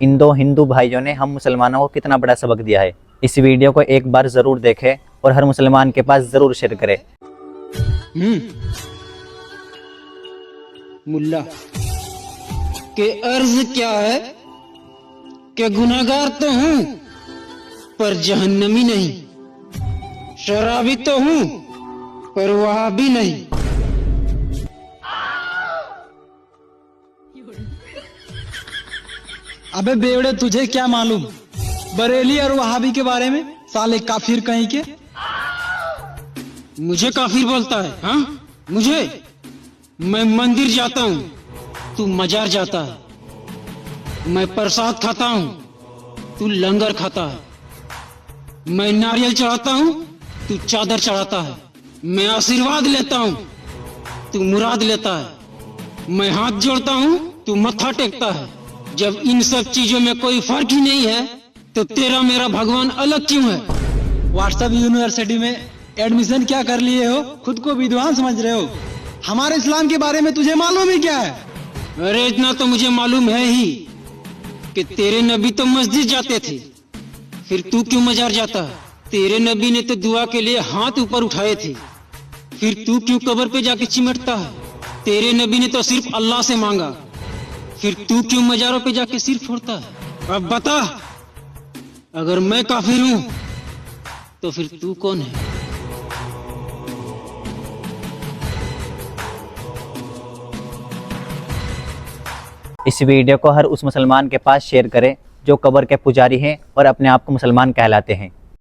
इन दो हिंदू भाइयों ने हम मुसलमानों को कितना बड़ा सबक दिया है। इस वीडियो को एक बार जरूर देखें और हर मुसलमान के पास जरूर शेयर करें। मुल्ला के अर्ज क्या है कि गुनाहगार तो हूं पर जहन्नमी नहीं, शराबी तो हूं पर वहाबी नहीं। अबे बेवड़े, तुझे क्या मालूम बरेली और वहाबी के बारे में? साले काफिर कहीं के। मुझे काफिर बोलता है? हाँ, मुझे? मैं मंदिर जाता हूँ, तू मजार जाता है। मैं प्रसाद खाता हूँ, तू लंगर खाता है। मैं नारियल चढ़ाता हूँ, तू चादर चढ़ाता है। मैं आशीर्वाद लेता हूँ, तू मुराद लेता है। मैं हाथ जोड़ता हूँ, तू मत्था टेकता है। जब इन सब चीजों में कोई फर्क ही नहीं है तो तेरा मेरा भगवान अलग क्यों है? व्हाट्सएप यूनिवर्सिटी में एडमिशन क्या कर लिए हो? खुद को विद्वान समझ रहे हो? हमारे इस्लाम के बारे में तुझे मालूम ही क्या है? अरे इतना तो मुझे मालूम है ही कि तेरे नबी तो मस्जिद जाते थे, फिर तू क्यों मजार जाता है? तेरे नबी ने तो दुआ के लिए हाथ ऊपर उठाए थे, फिर तू क्यों कब्र पे जाके चिमटता है? तेरे नबी ने तो सिर्फ अल्लाह से मांगा, फिर तू क्यों मजारों पे जाके सिर फोड़ता है? अब बता, अगर मैं काफिर हूं तो फिर तू कौन है? इस वीडियो को हर उस मुसलमान के पास शेयर करें जो कब्र के पुजारी हैं और अपने आप को मुसलमान कहलाते हैं।